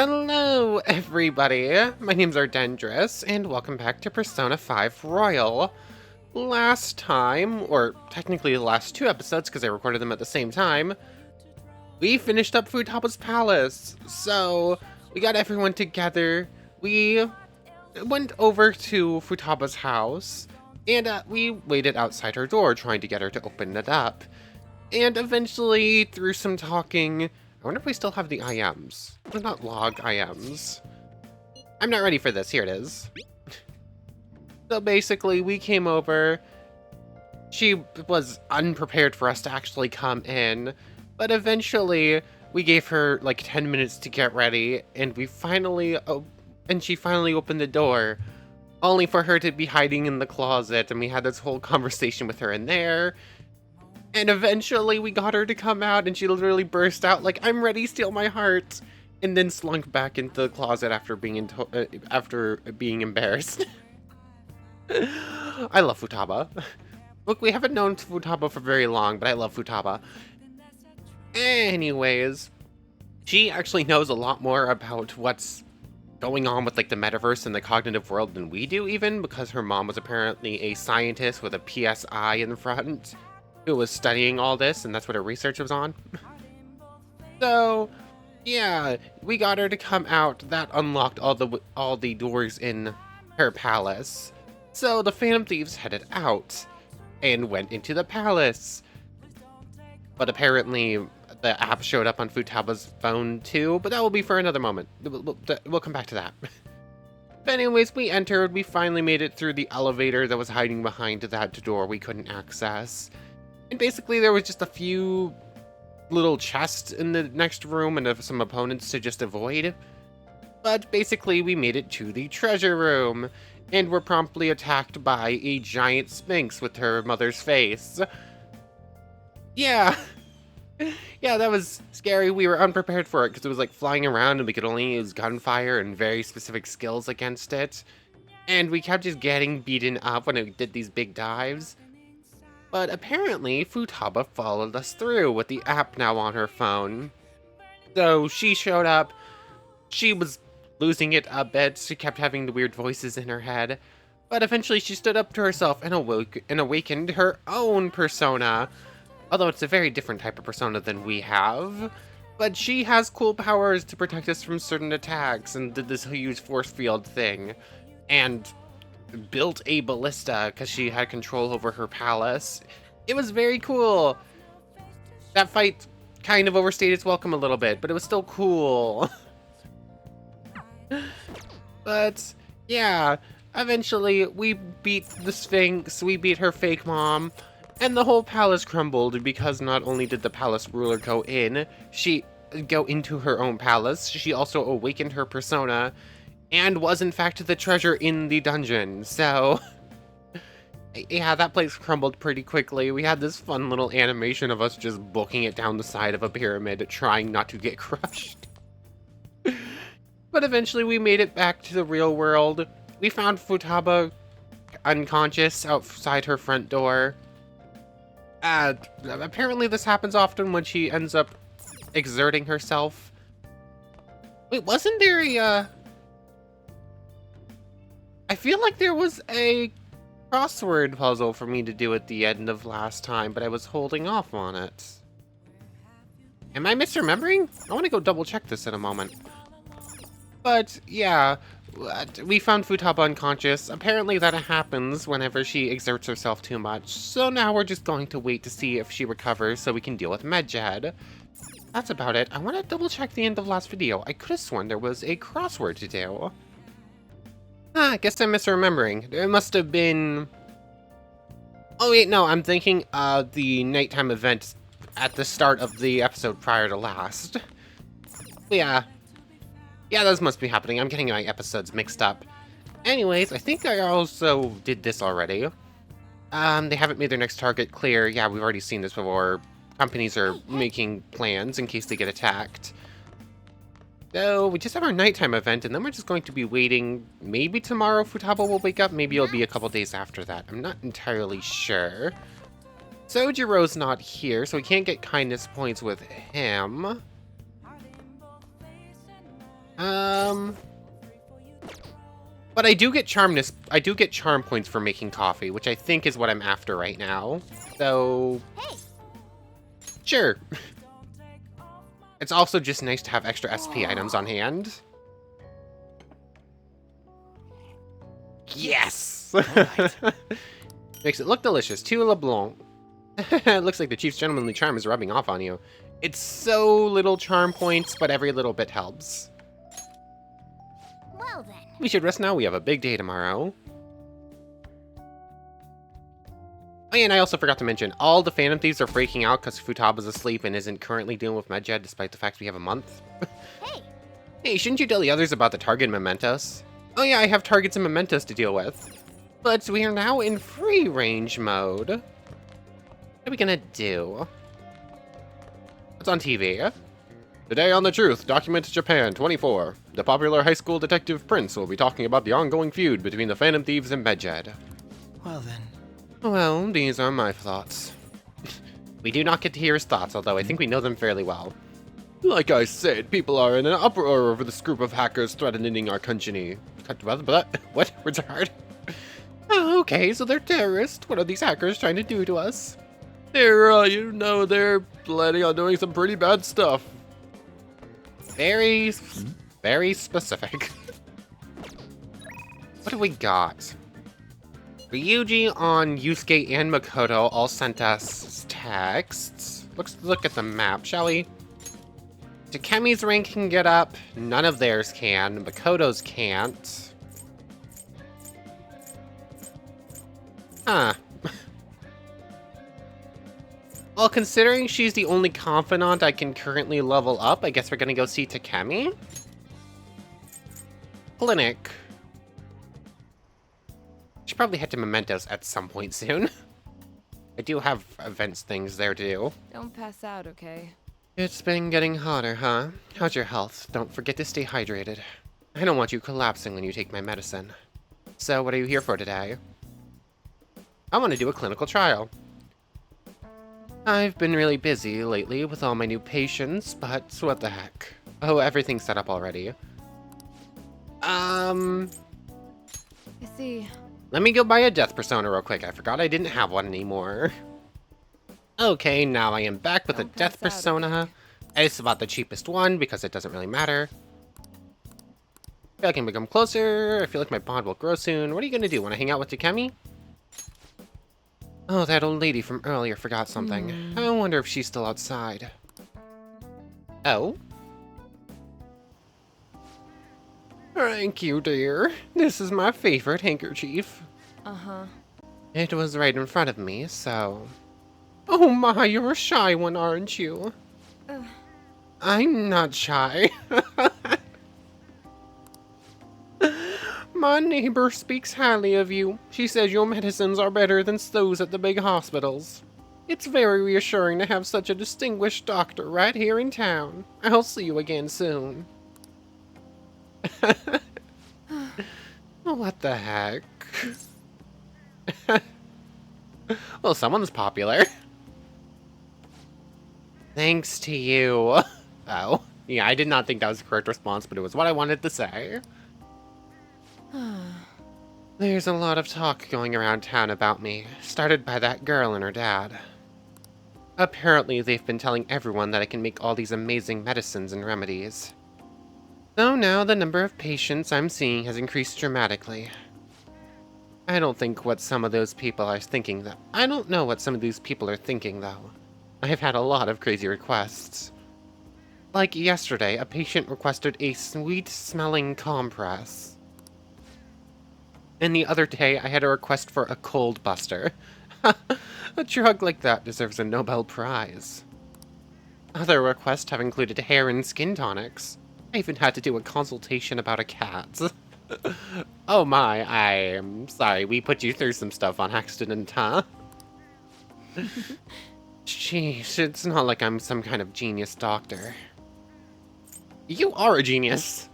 Hello, everybody! My name's Ardendris, and welcome back to Persona 5 Royal. Last time, or technically the last two episodes because I recorded them at the same time, we finished up Futaba's palace. So, we got everyone together, we went over to Futaba's house, and we waited outside her door trying to get her to open it up. And eventually, through some talking, I wonder if we still have the IMs. They're not log IMs. I'm not ready for this. Here it is. So basically, we came over. She was unprepared for us to actually come in. But eventually, we gave her like 10 minutes to get ready. And we finally... and she finally opened the door. Only for her to be hiding in the closet. And we had this whole conversation with her in there. And eventually we got her to come out and she literally burst out like, "I'm ready, steal my heart," and then slunk back into the closet after being embarrassed. I love Futaba. Look, we haven't known Futaba for very long, but I love Futaba. Anyways, she actually knows a lot more about what's going on with like the metaverse and the cognitive world than we do, even because her mom was apparently a scientist with a PSI in front who was studying all this, and that's what her research was on. So, yeah, we got her to come out. That unlocked all the doors in her palace. So the Phantom Thieves headed out and went into the palace. But apparently the app showed up on Futaba's phone too, but that will be for another moment. We'll come back to that. But anyways, we entered. We finally made it through the elevator that was hiding behind that door we couldn't access. And basically there was just a few little chests in the next room and some opponents to just avoid. But basically we made it to the treasure room and were promptly attacked by a giant sphinx with her mother's face. Yeah. Yeah, that was scary. We were unprepared for it because it was like flying around and we could only use gunfire and very specific skills against it. And we kept just getting beaten up when it did these big dives. But apparently, Futaba followed us through with the app now on her phone. So she showed up. She was losing it a bit. She kept having the weird voices in her head. But eventually she stood up to herself and awakened her own persona. Although it's a very different type of persona than we have. But she has cool powers to protect us from certain attacks and did this huge force field thing. And built a ballista because she had control over her palace. It was very cool. That fight kind of overstayed its welcome a little bit, but it was still cool. But yeah, eventually we beat the Sphinx, we beat her fake mom, and the whole palace crumbled because not only did the palace ruler go into her own palace, she also awakened her persona and was in fact the treasure in the dungeon. So yeah, that place crumbled pretty quickly. We had this fun little animation of us just booking it down the side of a pyramid, trying not to get crushed. But eventually we made it back to the real world. We found Futaba unconscious outside her front door. Apparently this happens often when she ends up exerting herself. Wait, wasn't there a I feel like there was a crossword puzzle for me to do at the end of last time, but I was holding off on it. Am I misremembering? I want to go double check this in a moment. But yeah, we found Futaba unconscious. Apparently that happens whenever she exerts herself too much. So now we're just going to wait to see if she recovers so we can deal with Medjed. That's about it. I want to double check the end of last video. I could have sworn there was a crossword to do. I guess I'm misremembering. It must have been... Oh wait, no, I'm thinking the nighttime event at the start of the episode prior to last. Yeah. Yeah, those must be happening. I'm getting my episodes mixed up. Anyways, I think I also did this already. They haven't made their next target clear. Yeah, we've already seen this before. Companies are making plans in case they get attacked. So we just have our nighttime event, and then we're just going to be waiting. Maybe tomorrow Futaba will wake up. Maybe it'll be a couple days after that. I'm not entirely sure. Sojiro's not here, so we can't get kindness points with him. But I do get charm points for making coffee, which I think is what I'm after right now. So, sure. It's also just nice to have extra SP items on hand. Yes! Right. Makes it look delicious. Too LeBlanc. It looks like the chief's gentlemanly charm is rubbing off on you. It's so little charm points, but every little bit helps. Well then. We should rest now. We have a big day tomorrow. Oh yeah, and I also forgot to mention, all the Phantom Thieves are freaking out because Futaba's asleep and isn't currently dealing with Medjed despite the fact we have a month. Hey. Hey, shouldn't you tell the others about the target and mementos? Oh yeah, I have targets and mementos to deal with. But we are now in free range mode. What are we gonna do? What's on TV? Today on The Truth, Document Japan 24. The popular high school detective Prince will be talking about the ongoing feud between the Phantom Thieves and Medjed. Well then. Well, these are my thoughts. We do not get to hear his thoughts, although I think we know them fairly well. Like I said, people are in an uproar over this group of hackers threatening our country. What? Words are hard. Oh, okay, so they're terrorists. What are these hackers trying to do to us? They're planning on doing some pretty bad stuff. Very specific. What do we got? Ryuji, On, Yusuke, and Makoto all sent us texts. Let's look at the map, shall we? Takemi's rank can get up. None of theirs can. Makoto's can't. Huh. Well, considering she's the only confidant I can currently level up, I guess we're gonna go see Takemi? Clinic. Should probably head to Mementos at some point soon. I do have events things there to do. Don't pass out, okay? It's been getting hotter, huh? How's your health? Don't forget to stay hydrated. I don't want you collapsing when you take my medicine. So, what are you here for today? I want to do a clinical trial. I've been really busy lately with all my new patients, but what the heck. Oh, everything's set up already. I see. Let me go buy a death persona real quick. I forgot I didn't have one anymore. Okay, now I am back with a Don't death pass out, persona. okay? It's about the cheapest one because it doesn't really matter. I feel I can become closer. I feel like my bond will grow soon. What are you gonna do? Want to hang out with Takemi? Oh, that old lady from earlier forgot something. I wonder if she's still outside. Oh? Thank you, dear. This is my favorite handkerchief. Uh-huh. It was right in front of me, so... Oh my, you're a shy one, aren't you? Ugh. I'm not shy. My neighbor speaks highly of you. She says your medicines are better than those at the big hospitals. It's very reassuring to have such a distinguished doctor right here in town. I'll see you again soon. What the heck? Well, someone's popular. Thanks to you. Oh, yeah, I did not think that was the correct response, but it was what I wanted to say. There's a lot of talk going around town about me, started by that girl and her dad. Apparently, they've been telling everyone that I can make all these amazing medicines and remedies. So now the number of patients I'm seeing has increased dramatically. I don't know what some of these people are thinking, though. I've had a lot of crazy requests. Like yesterday, a patient requested a sweet-smelling compress. And the other day, I had a request for a cold buster. A drug like that deserves a Nobel Prize. Other requests have included hair and skin tonics. I even had to do a consultation about a cat. Oh my, I'm sorry, we put you through some stuff on accident, huh? Jeez, it's not like I'm some kind of genius doctor. You are a genius!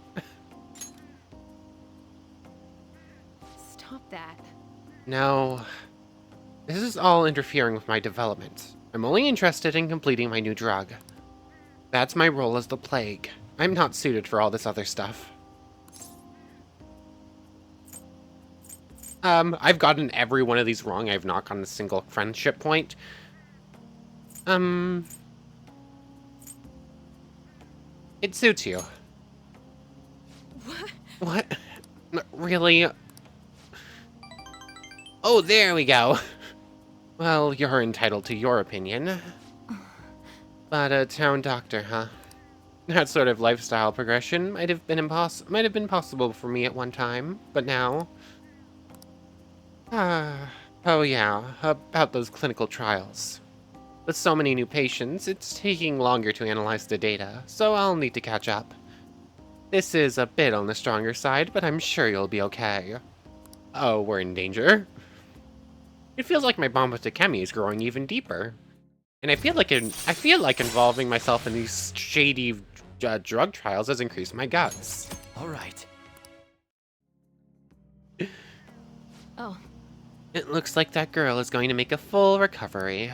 Stop that. No. This is all interfering with my development. I'm only interested in completing my new drug. That's my role as the Plague. I'm not suited for all this other stuff. I've gotten every one of these wrong. I've not gotten a single friendship point. It suits you. What? Really? Oh, there we go. Well, you're entitled to your opinion. But a town doctor, huh? That sort of lifestyle progression might have been possible for me at one time, but now... oh yeah, about those clinical trials. With so many new patients, it's taking longer to analyze the data, so I'll need to catch up. This is a bit on the stronger side, but I'm sure you'll be okay. Oh, we're in danger? It feels like my bond with Takemi is growing even deeper. And I feel like involving myself in these shady drug trials has increased my guts. All right. Oh, It looks like that girl is going to make a full recovery.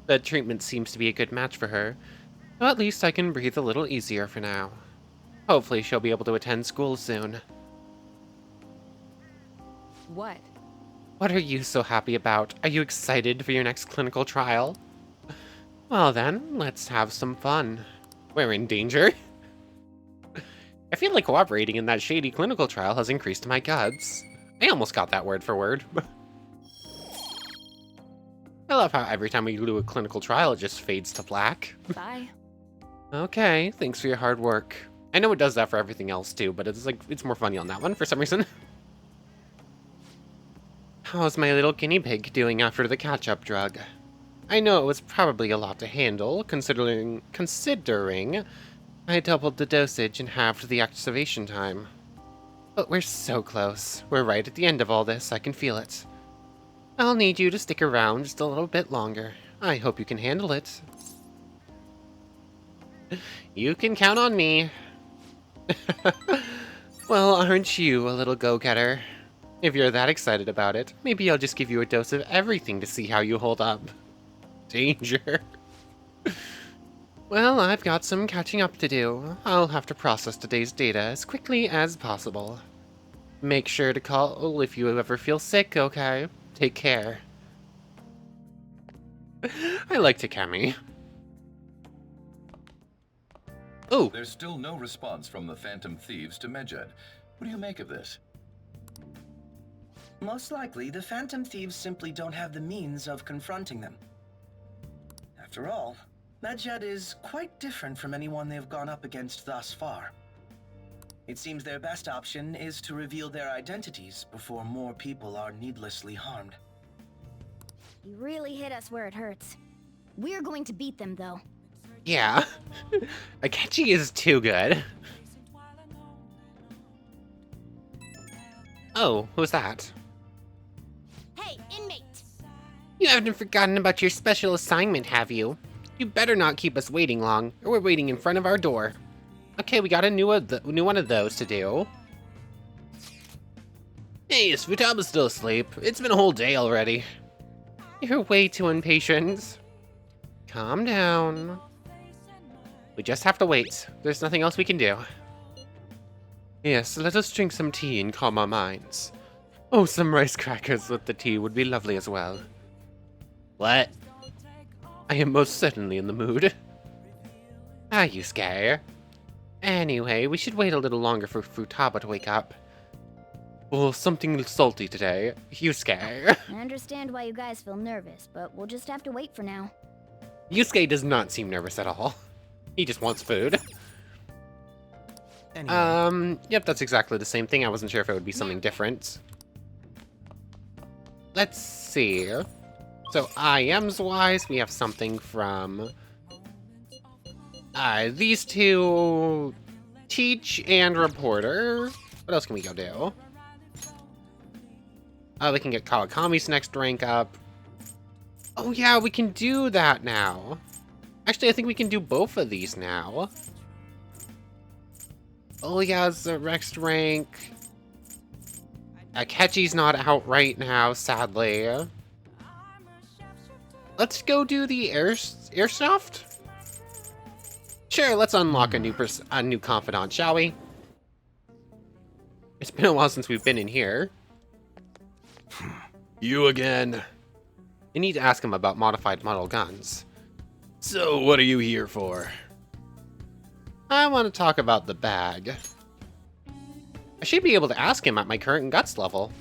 The treatment seems to be a good match for her, so at least I can breathe a little easier for now. Hopefully she'll be able to attend school soon. what? What are you so happy about? Are you excited for your next clinical trial? Well then, let's have some fun. We're in danger. I feel like cooperating in that shady clinical trial has increased my guts. I almost got that word for word. I love how every time we do a clinical trial, it just fades to black. Bye. Okay, thanks for your hard work. I know it does that for everything else too, but it's more funny on that one for some reason. How's my little guinea pig doing after the catch-up drug? I know it was probably a lot to handle, considering I doubled the dosage and halved the activation time. But we're so close. We're right at the end of all this, I can feel it. I'll need you to stick around just a little bit longer. I hope you can handle it. You can count on me. Well, aren't you a little go-getter? If you're that excited about it, maybe I'll just give you a dose of everything to see how you hold up. Danger. Well, I've got some catching up to do. I'll have to process today's data as quickly as possible. Make sure to call if you ever feel sick, okay? Take care. I like Takemi. Oh, There's still no response from the Phantom Thieves to Medjed. What do you make of this? Most likely, the Phantom Thieves simply don't have the means of confronting them. After all, Medjed is quite different from anyone they've gone up against thus far. It seems their best option is to reveal their identities before more people are needlessly harmed. You really hit us where it hurts. We're going to beat them, though. yeah. Akechi is too good. Oh, who's that? Hey, inmate! You haven't forgotten about your special assignment, have you? You better not keep us waiting long, or we're waiting in front of our door. Okay, we got a new one of those to do. Hey, is Futaba still asleep? It's been a whole day already. You're way too impatient. Calm down. We just have to wait. There's nothing else we can do. Yes, let us drink some tea and calm our minds. Oh, some rice crackers with the tea would be lovely as well. What? I am most certainly in the mood. Are you scared? Anyway, we should wait a little longer for Futaba to wake up. Oh, something salty today. Yusuke. I understand why you guys feel nervous, but we'll just have to wait for now. Yusuke does not seem nervous at all. He just wants food. Anyway. Yep, that's exactly the same thing. I wasn't sure if it would be something different. Let's see. So, IMs-wise, we have something from... these two... Teach and Reporter. What else can we go do? We can get Kawakami's next rank up. Oh yeah, we can do that now. Actually, I think we can do both of these now. Oh yeah, it's the next rank. Akechi's not out right now, sadly. Let's go do the airsoft? Sure, let's unlock a new confidant, shall we? It's been a while since we've been in here. You again. You need to ask him about modified model guns. So, what are you here for? I want to talk about the bag. I should be able to ask him at my current guts level.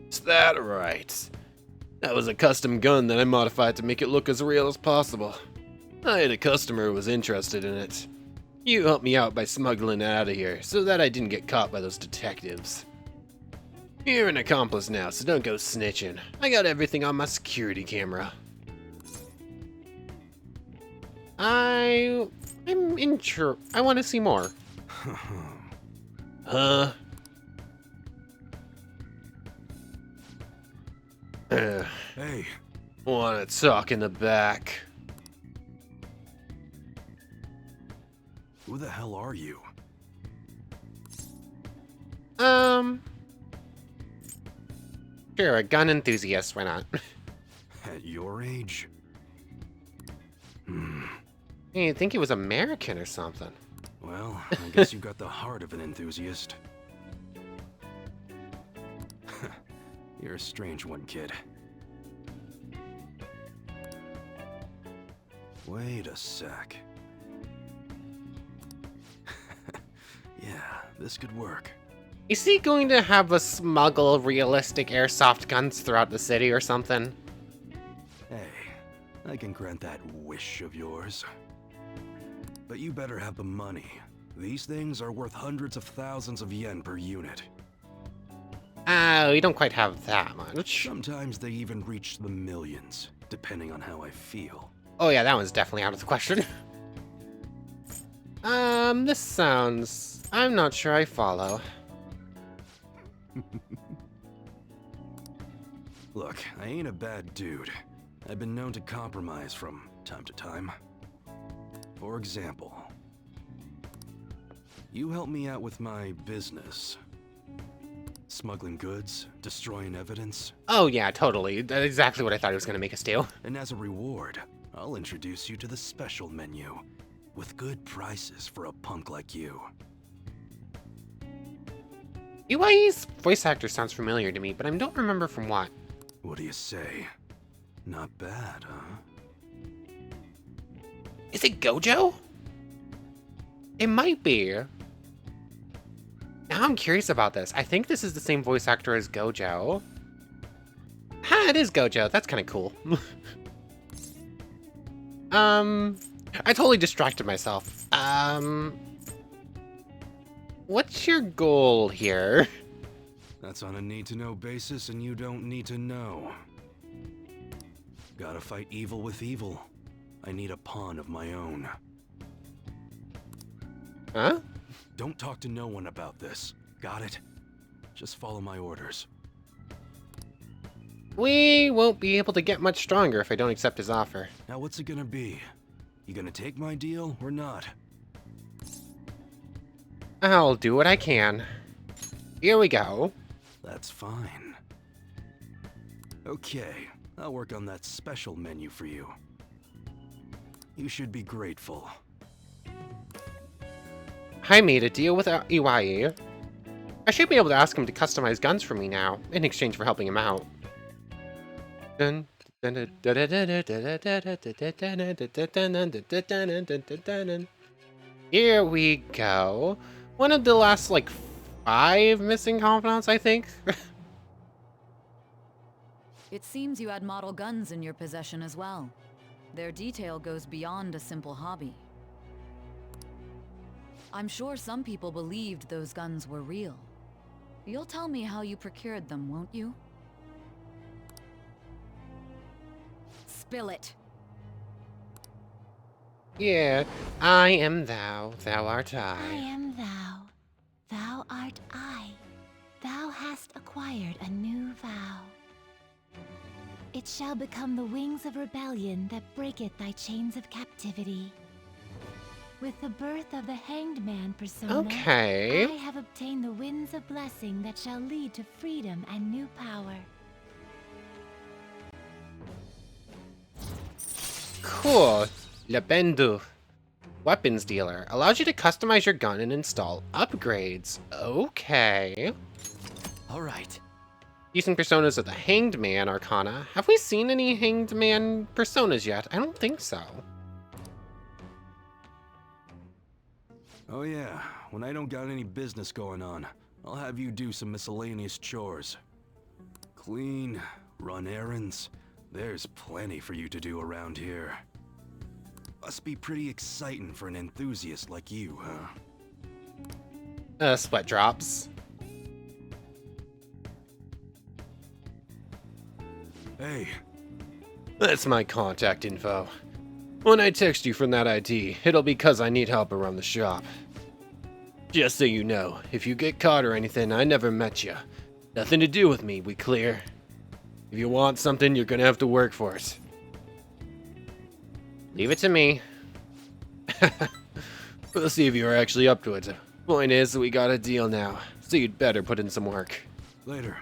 Is that right? That was a custom gun that I modified to make it look as real as possible. I had a customer who was interested in it. You helped me out by smuggling it out of here so that I didn't get caught by those detectives. You're an accomplice now, so don't go snitching. I got everything on my security camera. I want to see more. Huh? Hey. Want to talk in the back? Who the hell are you? Sure, a gun enthusiast, why not? At your age? Hey, you'd think he was American or something. Well, I guess you've got the heart of an enthusiast. You're a strange one, kid. Wait a sec. Yeah, this could work. Is he going to have us smuggle realistic airsoft guns throughout the city or something? Hey, I can grant that wish of yours. But you better have the money. These things are worth hundreds of thousands of yen per unit. We don't quite have that much. Sometimes they even reach the millions, depending on how I feel. Oh yeah, that one's definitely out of the question. This sounds... I'm not sure I follow. Look, I ain't a bad dude. I've been known to compromise from time to time. For example, you help me out with my business. Smuggling goods, destroying evidence. Oh yeah, totally. That's exactly what I thought he was going to make us do. And as a reward, I'll introduce you to the special menu, with good prices for a punk like you. UIE's voice actor sounds familiar to me, but I don't remember from what. What do you say? Not bad, huh? Is it Gojo? It might be. Now I'm curious about this. I think this is the same voice actor as Gojo. Ha, it is Gojo. That's kind of cool. I totally distracted myself. What's your goal here? That's on a need-to-know basis, and you don't need to know. Gotta fight evil with evil. I need a pawn of my own. Huh? Don't talk to no one about this. Got it? Just follow my orders. We won't be able to get much stronger if I don't accept his offer. Now what's it gonna be? You gonna take my deal or not? I'll do what I can. Here we go. That's fine. Okay, I'll work on that special menu for you. You should be grateful. I made a deal with Iwai. I should be able to ask him to customize guns for me now, in exchange for helping him out. Here we go. One of the last, like, 5 missing confidants, I think. It seems you had model guns in your possession as well. Their detail goes beyond a simple hobby. I'm sure some people believed those guns were real. You'll tell me how you procured them, won't you? Spill it. Yeah, I am thou, thou art I I. am thou, thou art I. Thou hast acquired a new vow. It shall become the wings of rebellion that breaketh thy chains of captivity. With the birth of the Hanged Man persona, Okay. I have obtained the winds of blessing that shall lead to freedom and new power. Cool. Lebendu. Weapons dealer. Allows you to customize your gun and install upgrades. Okay. All right. Using personas of the Hanged Man Arcana. Have we seen any Hanged Man personas yet? I don't think so. Oh yeah, when I don't got any business going on, I'll have you do some miscellaneous chores. Clean, run errands. There's plenty for you to do around here. Must be pretty exciting for an enthusiast like you, huh? Sweat drops. Hey, That's my contact info. When I text you from that ID, it'll be 'cause I need help around the shop. Just so you know, if you get caught or anything, I never met you. Nothing to do with me, we clear? If you want something, you're gonna have to work for it. Leave it to me. We'll see if you're actually up to it. Point is, we got a deal now, so you'd better put in some work. later.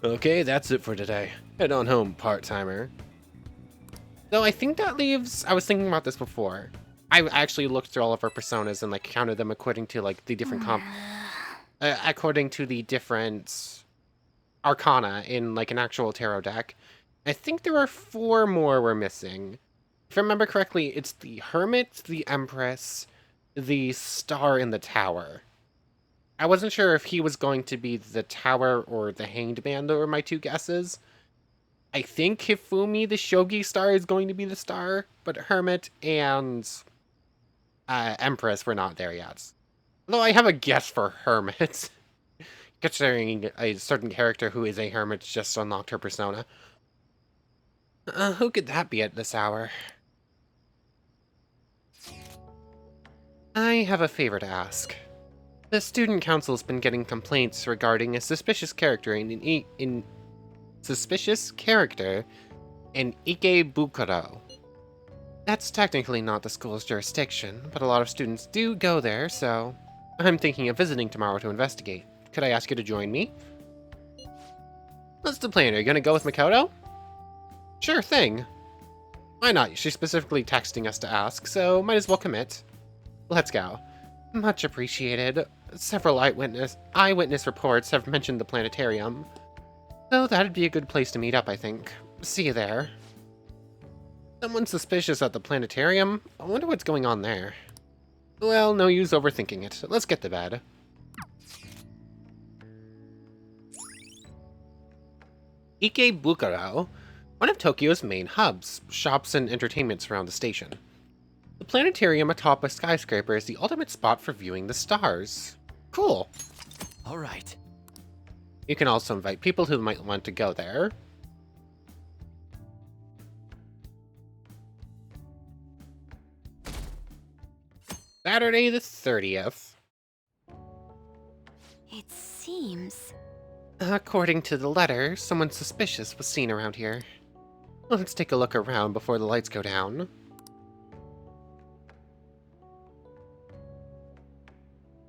Okay, that's it for today. Head on home, part-timer. Though I think that leaves... I was thinking about this before. I actually looked through all of our personas and like counted them according to like the different according to the different arcana in like an actual tarot deck. I think there are 4 more we're missing. If I remember correctly, it's the Hermit, the Empress, the Star, and the Tower. I wasn't sure if he was going to be the Tower or the Hanged Man. Those were my 2 guesses. I think Hifumi, the Shogi Star, is going to be the Star, but Hermit and Empress were not there yet. Although I have a guess for Hermit, considering a certain character who is a Hermit just unlocked her persona. Who could that be at this hour? I have a favor to ask. The student council's been getting complaints regarding a suspicious character in Ike Bukuro. That's technically not the school's jurisdiction, but a lot of students do go there, so I'm thinking of visiting tomorrow to investigate. Could I ask you to join me? What's the plan? Are you gonna go with Makoto? Sure thing. Why not? She's specifically texting us to ask, so might as well commit. Let's go. Much appreciated. Several eyewitness reports have mentioned the planetarium. So that'd be a good place to meet up, I think. See you there. Someone suspicious at the planetarium? I wonder what's going on there. Well, no use overthinking it. Let's get to bed. Ike Bukuro, one of Tokyo's main hubs, shops and entertainments around the station. The planetarium atop a skyscraper is the ultimate spot for viewing the stars. Cool. All right. You can also invite people who might want to go there. Saturday the 30th. It seems... According to the letter, someone suspicious was seen around here. Let's take a look around before the lights go down.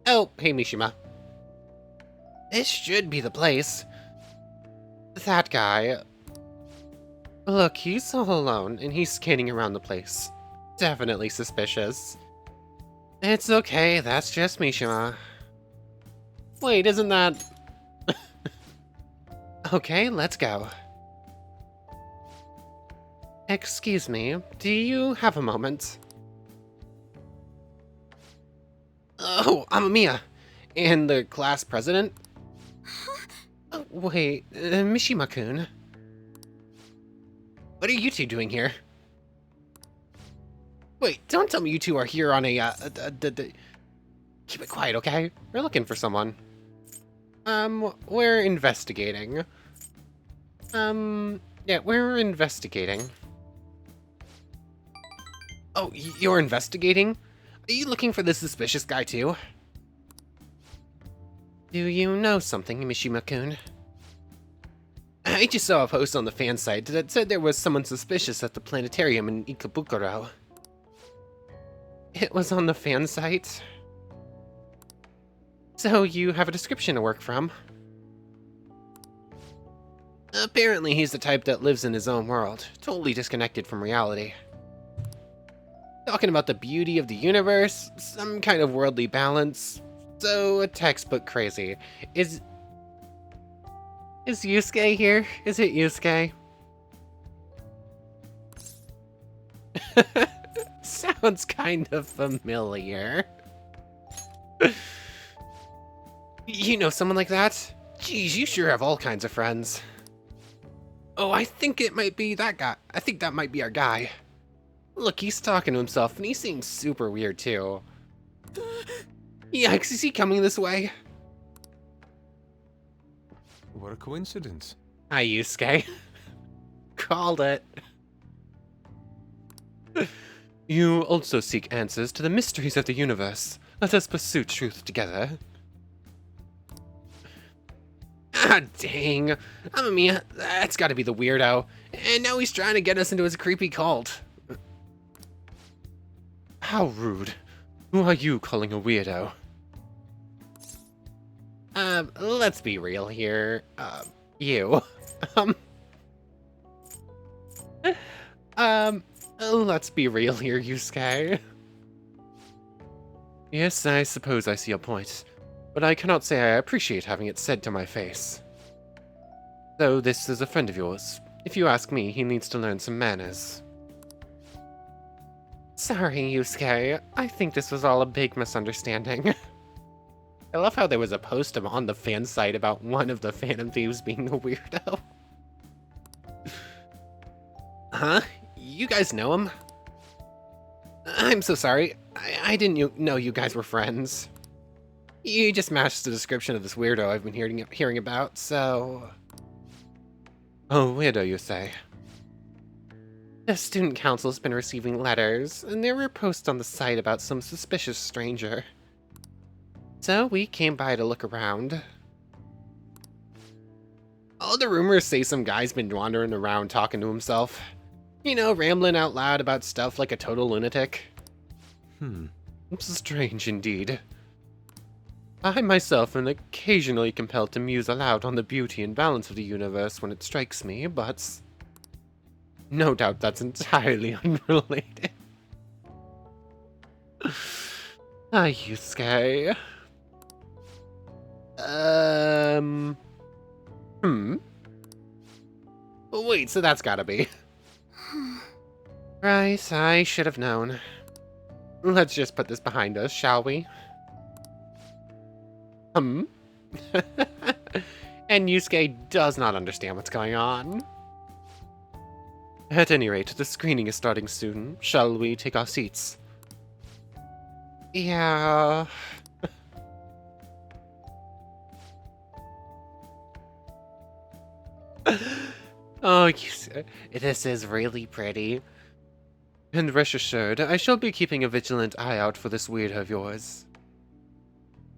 Oh, hey Mishima. This should be the place. That guy. Look, he's all alone, and he's scanning around the place. Definitely suspicious. It's okay, that's just Mishima. Wait, isn't that... Okay, let's go. Excuse me, do you have a moment? Oh, Amamiya! And the class president? Oh, wait, Mishima-kun. What are you two doing here? Wait, don't tell me you two are here on a, Keep it quiet, okay? We're looking for someone. We're investigating. Yeah, we're investigating. Oh, you're investigating? Are you looking for this suspicious guy too? Do you know something, Mishima-kun? I just saw a post on the fan site that said there was someone suspicious at the planetarium in Ikebukuro. It was on the fan site? So you have a description to work from? Apparently he's the type that lives in his own world, totally disconnected from reality. Talking about the beauty of the universe, some kind of worldly balance, so a textbook crazy. Is Yusuke here? Is it Yusuke? Sounds kind of familiar. You know someone like that? Geez, you sure have all kinds of friends. Oh, I think it might be that guy. I think that might be our guy. Look, he's talking to himself, and he seems super weird, too. Yikes, is he coming this way? What a coincidence. Hi, Yusuke. Called it. You also seek answers to the mysteries of the universe. Let us pursue truth together. Ah, dang. Amamiya, that's gotta be the weirdo. And now he's trying to get us into his creepy cult. How rude. Who are you calling a weirdo? Let's be real here. You. Let's be real here, Yusuke. Yes, I suppose I see your point, but I cannot say I appreciate having it said to my face. Though this is a friend of yours. If you ask me, he needs to learn some manners. Sorry, Yusuke. I think this was all a big misunderstanding. I love how there was a post on the fan site about one of the Phantom Thieves being a weirdo. Huh? You guys know him? I'm so sorry. I didn't know you guys were friends. You just matched the description of this weirdo I've been hearing about, so... Oh, weirdo, you say? The student council's been receiving letters, and there were posts on the site about some suspicious stranger. So we came by to look around. All the rumors say some guy's been wandering around talking to himself. You know, rambling out loud about stuff like a total lunatic. Strange indeed. I myself am occasionally compelled to muse aloud on the beauty and balance of the universe when it strikes me, but... no doubt that's entirely unrelated. Yusuke. Wait, so that's gotta be. Right, I should have known. Let's just put this behind us, shall we? And Yusuke does not understand what's going on. At any rate, the screening is starting soon. Shall we take our seats? Yeah... Oh, this is really pretty. And rest assured, I shall be keeping a vigilant eye out for this weirdo of yours.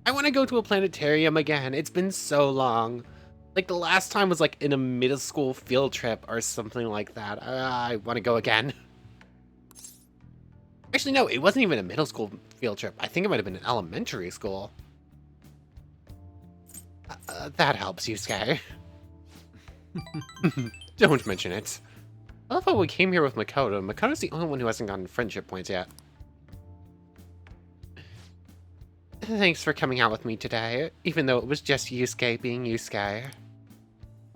I want to go to a planetarium again. It's been so long. Like, the last time was, like, in a middle school field trip or something like that. I want to go again. Actually, no, it wasn't even a middle school field trip. I think it might have been an elementary school. That helps, Yusuke. Don't mention it. I love how we came here with Makoto. Makoto's the only one who hasn't gotten friendship points yet. Thanks for coming out with me today, even though it was just Yusuke being Yusuke.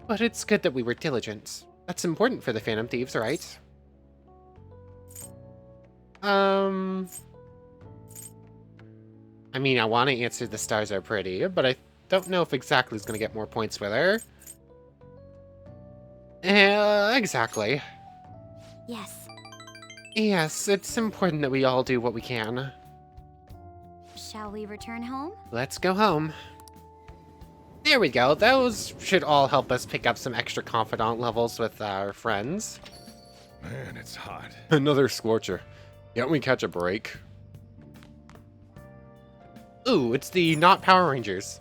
But it's good that we were diligent. That's important for the Phantom Thieves, right? I mean, I want to answer the stars are pretty, but I don't know if exactly is going to get more points with her. Exactly. Yes. Yes, it's important that we all do what we can. Shall we return home? Let's go home. There we go. Those should all help us pick up some extra confidant levels with our friends. Man, it's hot. Another scorcher. Can't we catch a break? Ooh, it's the not Power Rangers.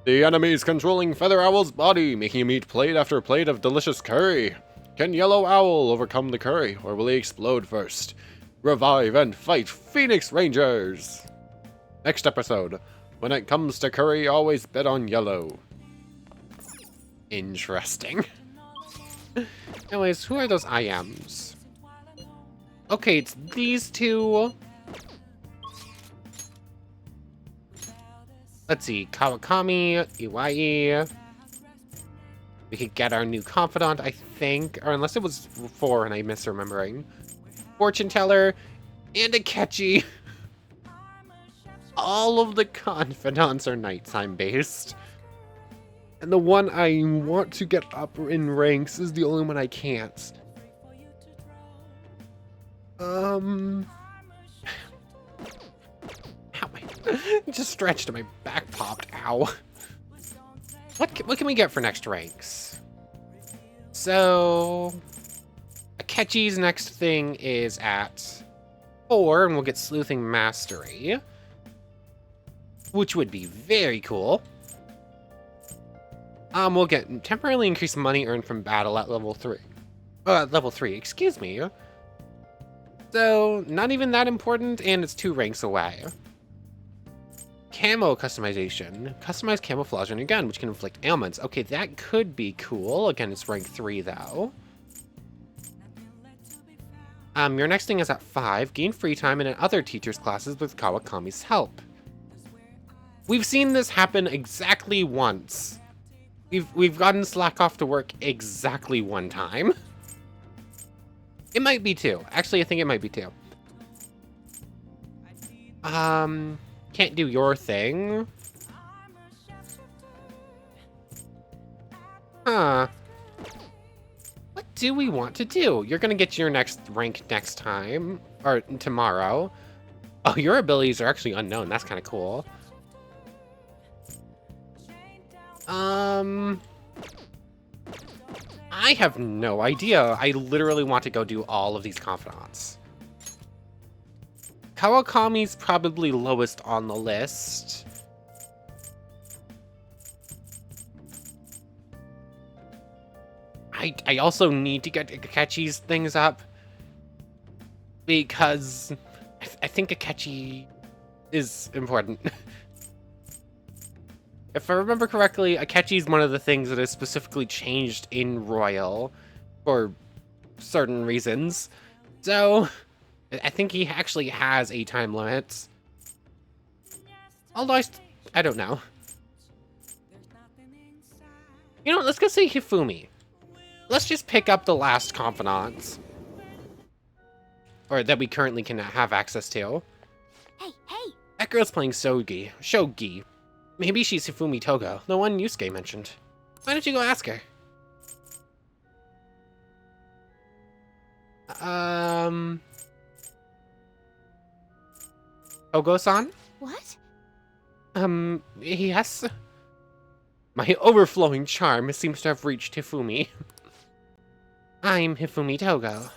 The enemy is controlling Feather Owl's body, making him eat plate after plate of delicious curry. Can Yellow Owl overcome the curry, or will he explode first? Revive and fight Phoenix Rangers! Next episode. When it comes to curry, always bet on yellow. Interesting. Anyways, who are those IMs? Okay, it's these two. Let's see. Kawakami, Iwai. We could get our new confidant, I think, or unless it was 4 and I'm misremembering. Fortune teller and a catchy. All of the confidants are nighttime based. And the one I want to get up in ranks is the only one I can't. Ow, just stretched and my back popped. Ow. What can we get for next ranks? So, Akechi's next thing is at 4, and we'll get Sleuthing Mastery, which would be very cool. We'll get temporarily increased money earned from battle at level 3. Level 3, excuse me. So, not even that important, and it's 2 ranks away. Camo customization. Customize camouflage on your gun, which can inflict ailments. Okay, that could be cool. Again, it's rank 3, though. Your next thing is at 5. Gain free time in other teachers' classes with Kawakami's help. We've seen this happen exactly once. We've gotten Slack off to work exactly 1 time. It might be 2. Actually, I think it might be 2. Can't do your thing. Huh. What do we want to do? You're gonna get your next rank next time. Or tomorrow. Oh, your abilities are actually unknown. That's kind of cool. I have no idea. I literally want to go do all of these confidants. Kawakami's probably lowest on the list. I also need to get Akechi's things up because I think Akechi is important. If I remember correctly, Akechi's one of the things that is specifically changed in Royal for certain reasons. So, I think he actually has a time limit. Although I don't know. You know, let's go see Hifumi. Let's just pick up the last confidants. Or that we currently can have access to. Hey, hey! That girl's playing Shogi. Maybe she's Hifumi Togo, the one Yusuke mentioned. Why don't you go ask her? Togo-san? What? Yes? My overflowing charm seems to have reached Hifumi. I'm Hifumi Togo.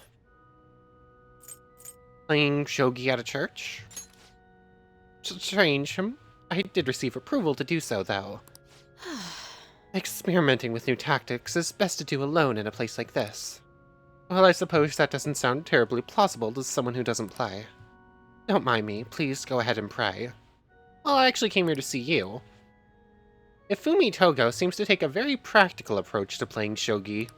Playing shogi at a church? Strange. I did receive approval to do so, though. Experimenting with new tactics is best to do alone in a place like this. Well, I suppose that doesn't sound terribly plausible to someone who doesn't play. Don't mind me, please go ahead and pray. Well, I actually came here to see you. Hifumi Togo seems to take a very practical approach to playing shogi.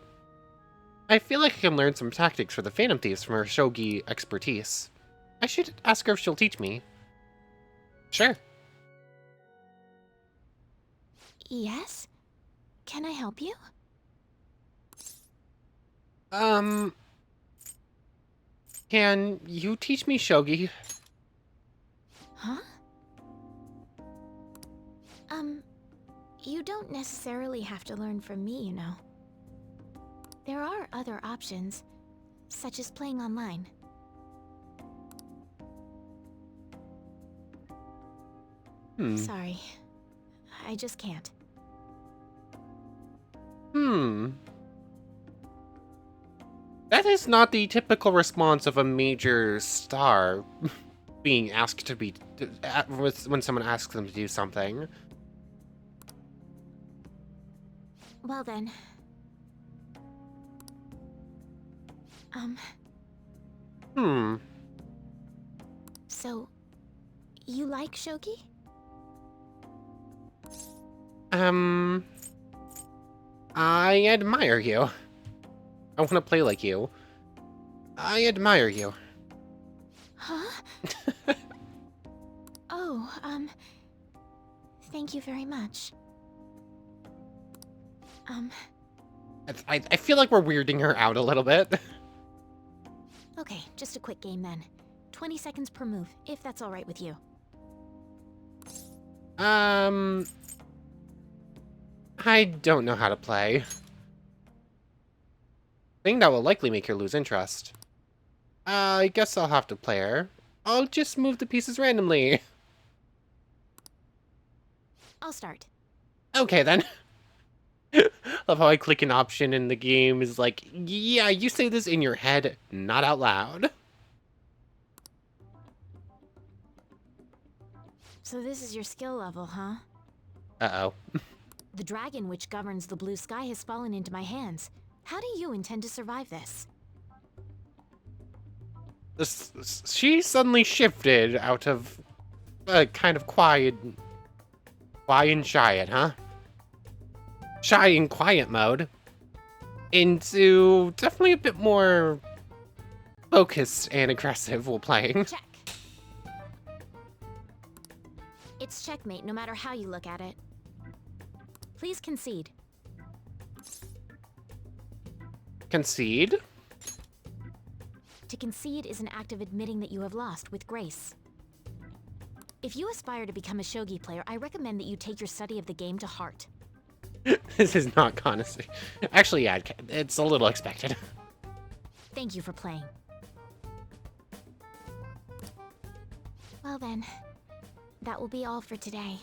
I feel like I can learn some tactics for the Phantom Thieves from her shogi expertise. I should ask her if she'll teach me. Sure. Yes? Can I help you? Can you teach me shogi? Huh? You don't necessarily have to learn from me, you know. There are other options, such as playing online. Sorry. I just can't. That is not the typical response of a major star being asked to be when someone asks them to do something. Well then. So, you like shogi? I admire you. I want to play like you. I admire you. Huh? Oh, thank you very much. I feel like we're weirding her out a little bit. Okay, just a quick game then. 20 seconds per move, if that's alright with you. I don't know how to play. Thing that will likely make her lose interest. I guess I'll have to play her. I'll just move the pieces randomly. I'll start. Okay, then. Love how I click an option and the game is like, yeah, you say this in your head, not out loud. So this is your skill level, huh? Uh-oh. The dragon which governs the blue sky has fallen into my hands. How do you intend to survive this? She suddenly shifted out of kind of quiet and shy, huh? Shy and quiet mode into definitely a bit more focused and aggressive while playing. Check. It's checkmate no matter how you look at it. Please concede. Concede? To concede is an act of admitting that you have lost with grace. If you aspire to become a shogi player, I recommend that you take your study of the game to heart. This is not honestly. Actually, yeah, it's a little expected. Thank you for playing. Well then, that will be all for today.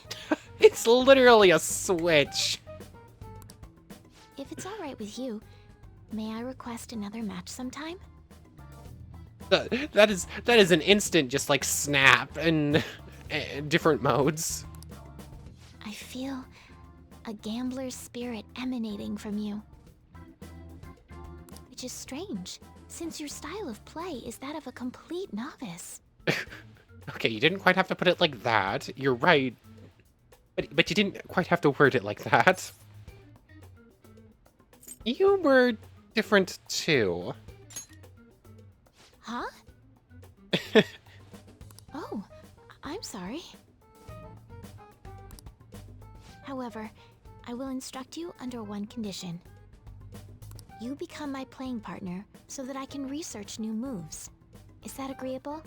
It's literally a switch. If it's alright with you, may I request another match sometime? That is an instant, just like snap and different modes. I feel a gambler's spirit emanating from you. Which is strange, since your style of play is that of a complete novice. Okay, you didn't quite have to put it like that. You're right. But you didn't quite have to word it like that. You were different too. Huh? Oh, I'm sorry. However, I will instruct you under one condition. You become my playing partner so that I can research new moves. Is that agreeable?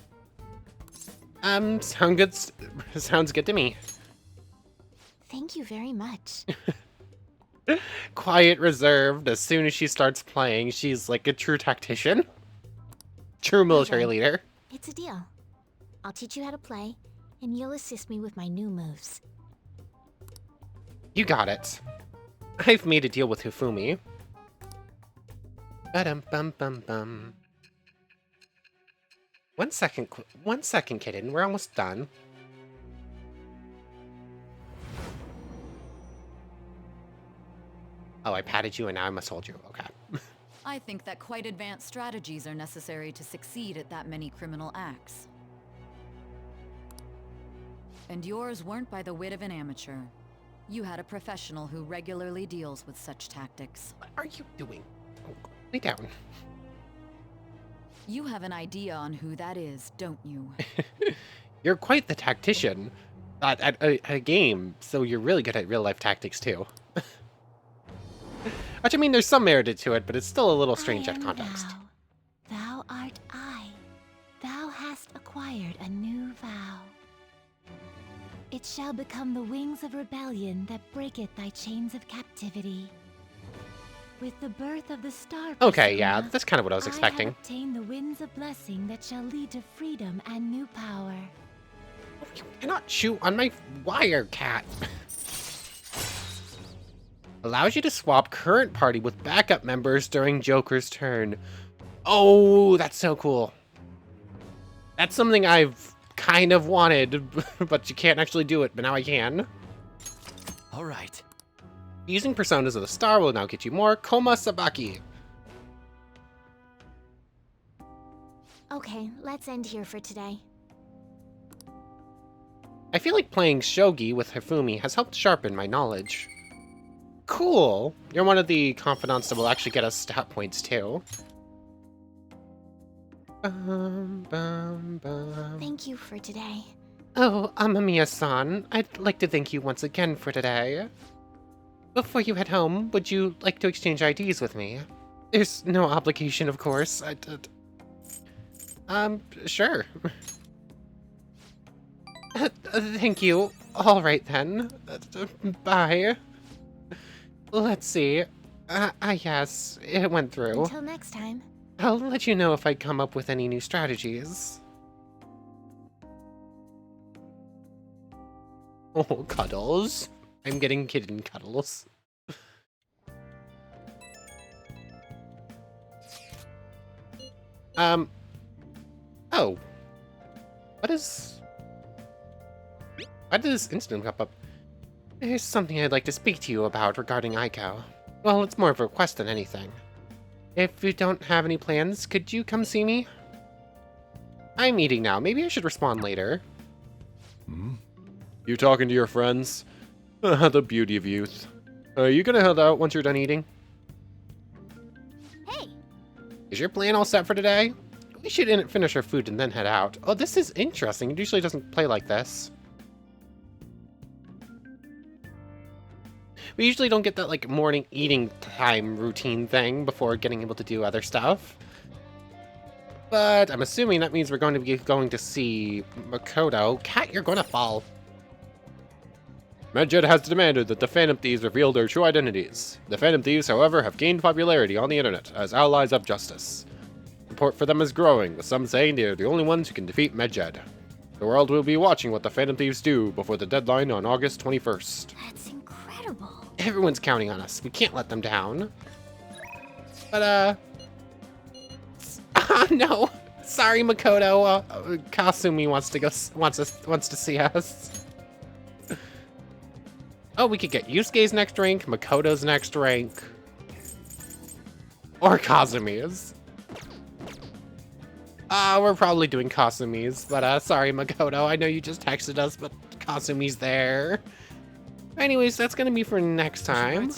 Sounds good to me. Thank you very much. Quiet, reserved. As soon as she starts playing, she's like a true tactician. True military leader. It's a deal. I'll teach you how to play, and you'll assist me with my new moves. You got it. I've made a deal with Hifumi. Ba-dum-bum-bum-bum. One second, kitten. We're almost done. Oh, I patted you and now I must hold you. Okay. I think that quite advanced strategies are necessary to succeed at that many criminal acts. And yours weren't by the wit of an amateur. You had a professional who regularly deals with such tactics. What are you doing? Oh, lay down. You have an idea on who that is, don't you? You're quite the tactician at a game, so you're really good at real-life tactics, too. Which, I mean, there's some merit to it, but it's still a little strange out of context. Thou art I. Thou hast acquired a new vow. It shall become the wings of rebellion that breaketh thy chains of captivity. With the birth of the star Okay, yeah, persona, that's kind of what I was expecting. I have obtained the winds of blessing that shall lead to freedom and new power. You cannot chew on my wire, cat. Allows you to swap current party with backup members during Joker's turn. Oh, that's so cool. That's something I've kind of wanted, but you can't actually do it, but now I can. All right. Using Personas of the Star will now get you more Koma Sabaki. Okay, let's end here for today. I feel like playing Shogi with Hifumi has helped sharpen my knowledge. Cool. You're one of the confidants that will actually get us stat points too. Thank you for today. Oh, Amamiya-san, I'd like to thank you once again for today. Before you head home, would you like to exchange IDs with me? There's no obligation, of course. Sure. Thank you. All right, then. Bye. Let's see. Yes, it went through. Until next time. I'll let you know if I come up with any new strategies. Oh, cuddles. I'm getting kitten cuddles. Oh. Why did this incident pop up? There's something I'd like to speak to you about regarding Aiko. Well, it's more of a request than anything. If you don't have any plans, could you come see me? I'm eating now. Maybe I should respond later. You talking to your friends? The beauty of youth. Are you gonna head out once you're done eating? Hey, Is your plan all set for today? We should finish our food and then head out. Oh, this is interesting. It usually doesn't play like this. We usually don't get that, like, morning eating time routine thing before getting able to do other stuff. But I'm assuming that means we're going to be going to see Makoto. Cat, you're gonna fall. Medjed has demanded that the Phantom Thieves reveal their true identities. The Phantom Thieves, however, have gained popularity on the internet as allies of justice. Support for them is growing, with some saying they are the only ones who can defeat Medjed. The world will be watching what the Phantom Thieves do before the deadline on August 21st. that's incredible. Everyone's counting on us. We can't let them down. But, oh, no. Sorry, Makoto. Kasumi wants to see us. Oh, we could get Yusuke's next rank, Makoto's next rank, or Kazumi's. We're probably doing Kasumi's, but sorry, Makoto. I know you just texted us, but Kasumi's there. Anyways, that's gonna be for next time.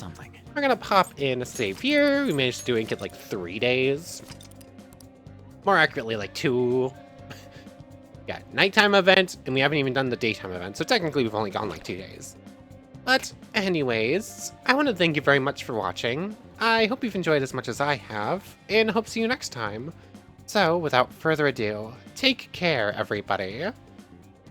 We're gonna pop in a save here. We managed to do it in like 3 days. More accurately, like 2. Yeah, nighttime event, and we haven't even done the daytime event, so technically we've only gone like 2 days. But anyways, I want to thank you very much for watching. I hope you've enjoyed as much as I have, and hope to see you next time. So, without further ado, take care, everybody.